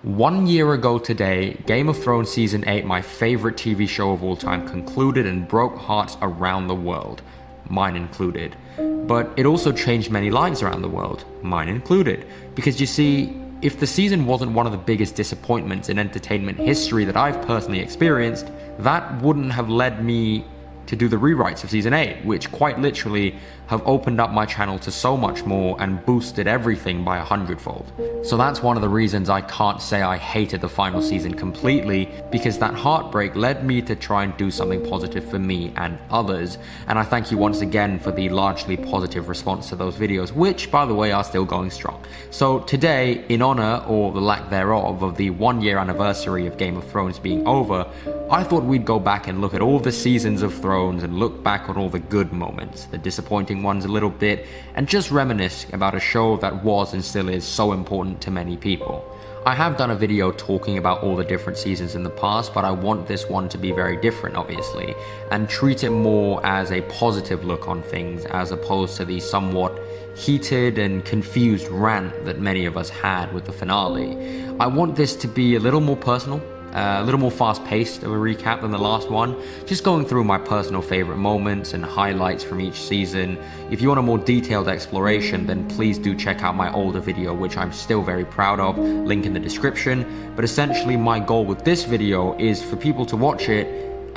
1 year ago today, Game of Thrones Season 8, my favorite TV show of all time, concluded and broke hearts around the world, mine included. But it also changed many lives around the world, mine included. Because you see, if the season wasn't one of the biggest disappointments in entertainment history that I've personally experienced, that wouldn't have led me to do the rewrites of Season 8, which quite literally have opened up my channel to so much more and boosted everything by 100-fold. So that's one of the reasons I can't say I hated the final season completely, because that heartbreak led me to try and do something positive for me and others. And I thank you once again for the largely positive response to those videos, which, by the way, are still going strong. So today, in honor, or the lack thereof, of the 1-year anniversary of Game of Thrones being over, I thought we'd go back and look at all the seasons of Thrones and look back on all the good moments, the disappointing ones a little bit, and just reminisce about a show that was and still is so important to many people. I have done a video talking about all the different seasons in the past, but I want this one to be very different, obviously, and treat it more as a positive look on things, as opposed to the somewhat heated and confused rant that many of us had with the finale. I want this to be a little more personal, a little more fast-paced of a recap than the last one, just going through my personal favorite moments and highlights from each season. If you want a more detailed exploration, then please do check out my older video, which I'm still very proud of, link in the description. But essentially my goal with this video is for people to watch it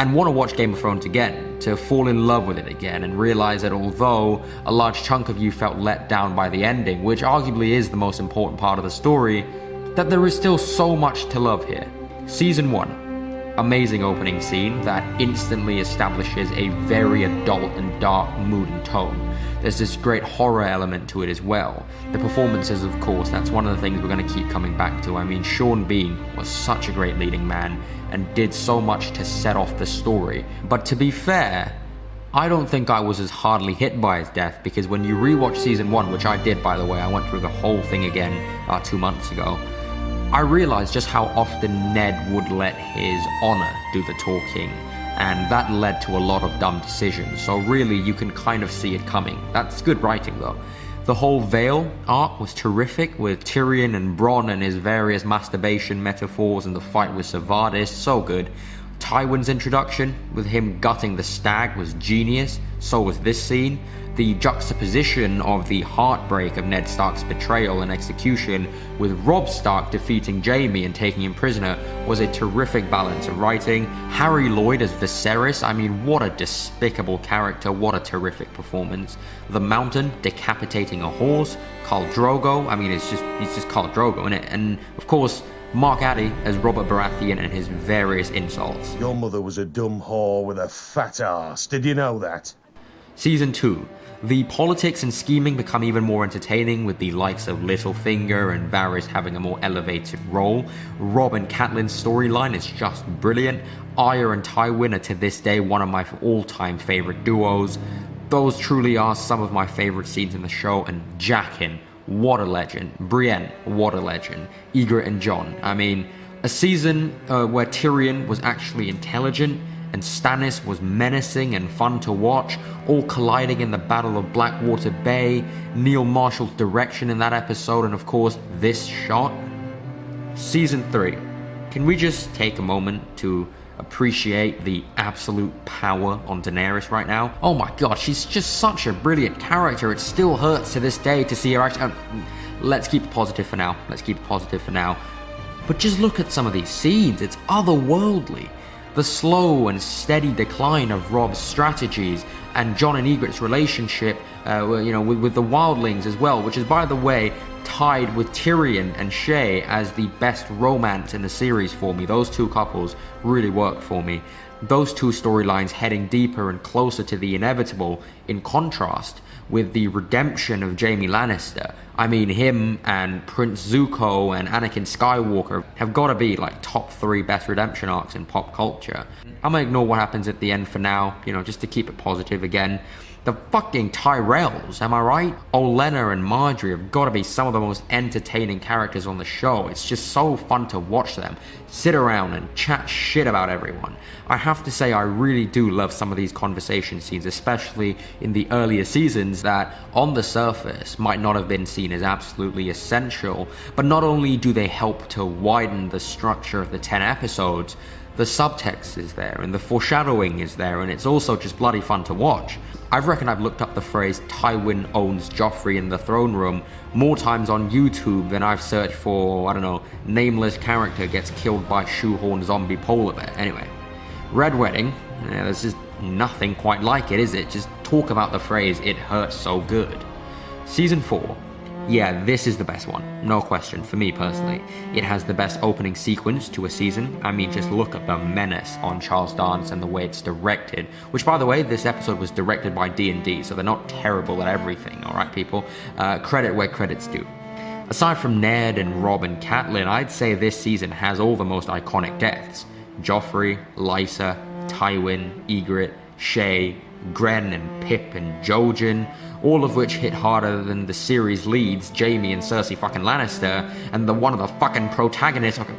and want to watch Game of Thrones again, to fall in love with it again, and realize that although a large chunk of you felt let down by the ending, which arguably is the most important part of the story, that there is still so much to love here. Season 1, amazing opening scene that instantly establishes a very adult and dark mood and tone. There's this great horror element to it as well. The performances, of course, that's one of the things we're going to keep coming back to. I mean, Sean Bean was such a great leading man and did so much to set off the story. But to be fair, I don't think I was as hardly hit by his death, because when you rewatch Season 1, which I did, by the way, I went through the whole thing again 2 months ago, I realized just how often Ned would let his honor do the talking, and that led to a lot of dumb decisions. So really, you can kind of see it coming. That's good writing, though. The whole Vale arc was terrific, with Tyrion and Bronn and his various masturbation metaphors and the fight with Savardis, so good. Tywin's introduction, with him gutting the stag, was genius, so was this scene. The juxtaposition of the heartbreak of Ned Stark's betrayal and execution with Robb Stark defeating Jaime and taking him prisoner was a terrific balance of writing. Harry Lloyd as Viserys, I mean, what a despicable character, what a terrific performance. The Mountain decapitating a horse, Khal Drogo, I mean, he's just Khal Drogo, isn't it? And of course, Mark Addy as Robert Baratheon and his various insults. Your mother was a dumb whore with a fat ass, did you know that? Season 2. The politics and scheming become even more entertaining, with the likes of Littlefinger and Varys having a more elevated role. Robb and Catelyn's storyline is just brilliant. Arya and Tywin are to this day one of my all-time favorite duos. Those truly are some of my favorite scenes in the show, and Jaqen, what a legend. Brienne, what a legend. Ygritte and Jon, I mean, a season where Tyrion was actually intelligent, and Stannis was menacing and fun to watch, all colliding in the Battle of Blackwater Bay, Neil Marshall's direction in that episode, and of course, this shot. Season 3. Can we just take a moment to appreciate the absolute power on Daenerys right now? Oh my god, she's just such a brilliant character. It still hurts to this day to see her actually... let's keep it positive for now. Let's keep it positive for now. But just look at some of these scenes. It's otherworldly. The slow and steady decline of Robb's strategies, and Jon and Ygritte's relationship, with the wildlings as well, which is, by the way, tied with Tyrion and Shae as the best romance in the series for me. Those two couples really worked for me. Those two storylines heading deeper and closer to the inevitable, in contrast with the redemption of Jaime Lannister. I mean, him and Prince Zuko and Anakin Skywalker have got to be like top 3 best redemption arcs in pop culture. I'm gonna ignore what happens at the end for now, just to keep it positive again. The fucking Tyrells, am I right? Olenna and Marjorie have got to be some of the most entertaining characters on the show. It's just so fun to watch them sit around and chat shit about everyone. I have to say I really do love some of these conversation scenes, especially in the earlier seasons that on the surface might not have been seen as absolutely essential, but not only do they help to widen the structure of the 10 episodes, the subtext is there and the foreshadowing is there, and it's also just bloody fun to watch. I reckon I've looked up the phrase Tywin owns Joffrey in the throne room more times on YouTube than I've searched for, I don't know, nameless character gets killed by shoehorn zombie polar bear. Anyway, Red Wedding, there's just nothing quite like it, is it? Just talk about the phrase, it hurts so good. Season 4. Yeah, this is the best one, no question, for me personally. It has the best opening sequence to a season. I mean, just look at the menace on Charles Dance and the way it's directed, which, by the way, this episode was directed by D&D, so they're not terrible at everything, alright people? Credit where credit's due. Aside from Ned and Robb and Catelyn, I'd say this season has all the most iconic deaths. Joffrey, Lysa, Tywin, Ygritte, Shae, Gren and Pip and Jojen, all of which hit harder than the series leads, Jaime and Cersei fucking Lannister, and the one of the fucking protagonists. Okay,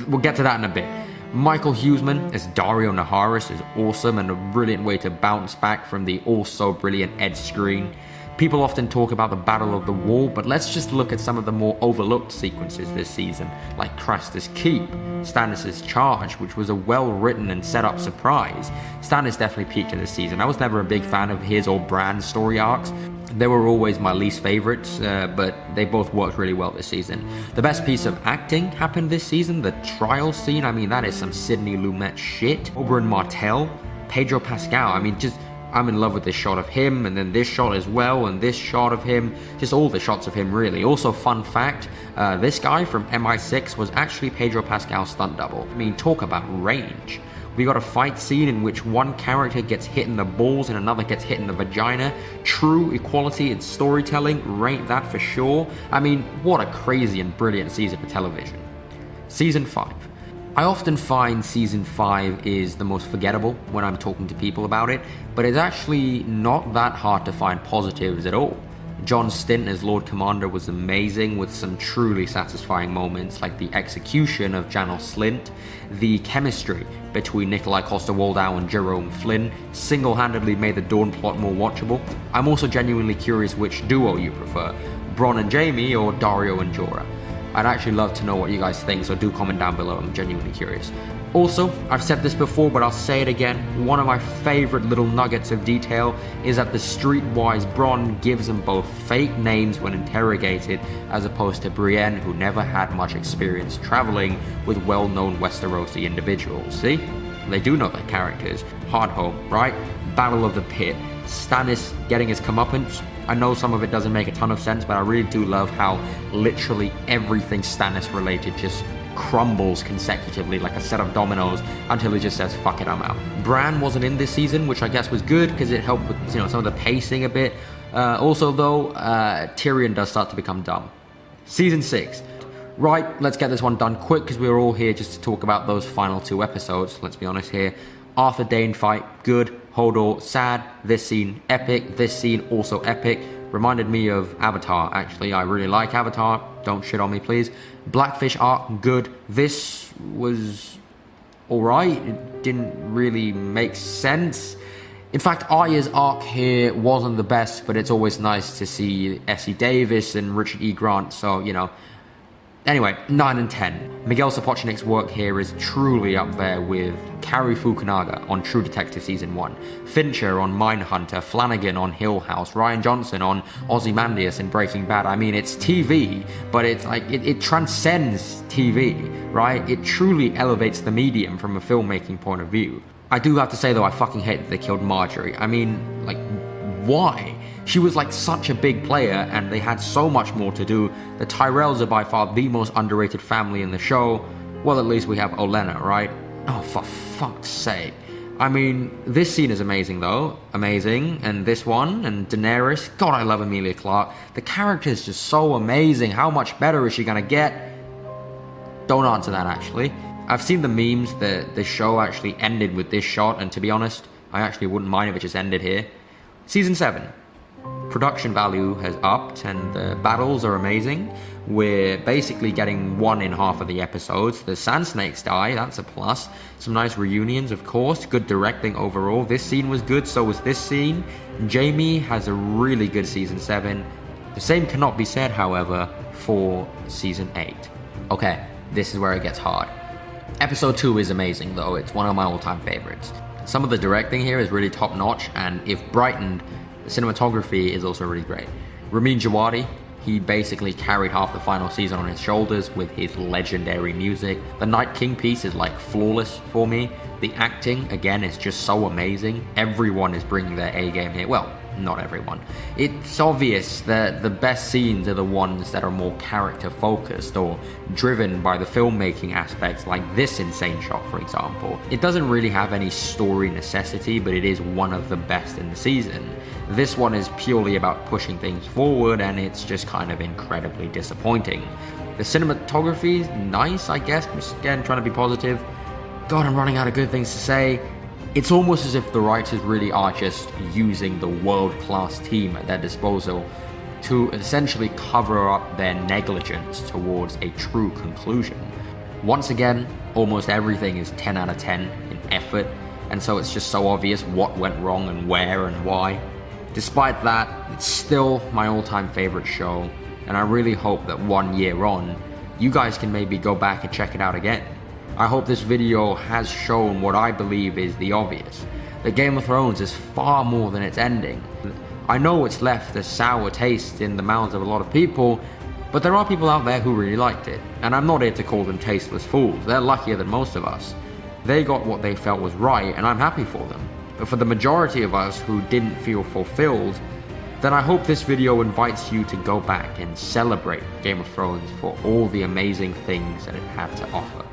we'll get to that in a bit. Michael Huseman as Daario Naharis is awesome and a brilliant way to bounce back from the also brilliant Ed Skrein. People often talk about the Battle of the Wall, but let's just look at some of the more overlooked sequences this season, like Craster's Keep, Stannis' Charge, which was a well-written and set-up surprise. Stannis definitely peaked in this season. I was never a big fan of his or Bran's story arcs. They were always my least favorites, but they both worked really well this season. The best piece of acting happened this season, the trial scene. I mean, that is some Sidney Lumet shit. Oberyn Martell, Pedro Pascal, I mean, just... I'm in love with this shot of him, and then this shot as well, and this shot of him, just all the shots of him really. Also, fun fact, this guy from MI6 was actually Pedro Pascal's stunt double. I mean, talk about range. We got a fight scene in which one character gets hit in the balls and another gets hit in the vagina. True equality in storytelling, rate that for sure. I mean, what a crazy and brilliant season for television. Season 5. I often find Season 5 is the most forgettable when I'm talking to people about it, but it's actually not that hard to find positives at all. Jon's stint as Lord Commander was amazing, with some truly satisfying moments like the execution of Janos Slynt. The chemistry between Nikolai Coster-Waldau and Jerome Flynn single-handedly made the Dawn plot more watchable. I'm also genuinely curious which duo you prefer, Bronn and Jaime or Daario and Jorah. I'd actually love to know what you guys think, so do comment down below, I'm genuinely curious. Also, I've said this before, but I'll say it again, one of my favorite little nuggets of detail is that the streetwise Bronn gives them both fake names when interrogated, as opposed to Brienne, who never had much experience traveling with well-known Westerosi individuals. See? They do know their characters. Hardhome, right? Battle of the Pit. Stannis getting his comeuppance. I know some of it doesn't make a ton of sense, but I really do love how literally everything Stannis related just crumbles consecutively like a set of dominoes until he just says, fuck it, I'm out. Bran wasn't in this season, which I guess was good because it helped with, some of the pacing a bit. Also though, Tyrion does start to become dumb. Season 6. Right, let's get this one done quick because we're all here just to talk about those final 2 episodes, let's be honest here. Arthur Dayne fight, good. Hodor, sad. This scene, epic. This scene, also epic. Reminded me of Avatar, actually. I really like Avatar. Don't shit on me, please. Blackfish arc, good. This was alright. It didn't really make sense. In fact, Arya's arc here wasn't the best, but it's always nice to see Essie Davis and Richard E. Grant, so, Anyway, 9 and 10. Miguel Sapochnik's work here is truly up there with Cary Fukunaga on True Detective Season 1, Fincher on Mindhunter, Flanagan on Hill House, Rian Johnson on Ozymandias in Breaking Bad. I mean, it's TV, but it's like, it transcends TV, right? It truly elevates the medium from a filmmaking point of view. I do have to say, though, I fucking hate that they killed Marjorie. I mean, like, why? She was like such a big player and they had so much more to do. The Tyrells are by far the most underrated family in the show. Well, at least we have Olenna, right? Oh, for fuck's sake. I mean, this scene is amazing though. Amazing. And this one, and Daenerys. God, I love Emilia Clarke. The character is just so amazing. How much better is she gonna get? Don't answer that, actually. I've seen the memes that the show actually ended with this shot, and to be honest, I actually wouldn't mind if it just ended here. Season 7. Production value has upped and the battles are amazing. We're basically getting one in half of the episodes. The Sand Snakes die, that's a plus. Some nice reunions, of course. Good directing overall. This scene was good, so was this scene. Jamie has a really good Season 7. The same cannot be said, however, for Season 8. Okay, this is where it gets hard. Episode 2 is amazing though, it's one of my all-time favorites. Some of the directing here is really top-notch, and if brightened, the cinematography is also really great. Ramin Djawadi, he basically carried half the final season on his shoulders with his legendary music. The Night King piece is like flawless for me. The acting, again, is just so amazing. Everyone is bringing their A-game here. Well, not everyone. It's obvious that the best scenes are the ones that are more character focused or driven by the filmmaking aspects, like this insane shot, for example. It doesn't really have any story necessity, but it is one of the best in the season. This one is purely about pushing things forward, and it's just kind of incredibly disappointing. The cinematography is nice, I guess, again, trying to be positive. God, I'm running out of good things to say. It's almost as if the writers really are just using the world-class team at their disposal to essentially cover up their negligence towards a true conclusion. Once again, almost everything is 10 out of 10 in effort, and so it's just so obvious what went wrong and where and why. Despite that, it's still my all-time favorite show, and I really hope that 1 year on, you guys can maybe go back and check it out again. I hope this video has shown what I believe is the obvious, that Game of Thrones is far more than its ending. I know it's left a sour taste in the mouths of a lot of people, but there are people out there who really liked it, and I'm not here to call them tasteless fools. They're luckier than most of us. They got what they felt was right, and I'm happy for them. But for the majority of us who didn't feel fulfilled, then I hope this video invites you to go back and celebrate Game of Thrones for all the amazing things that it had to offer.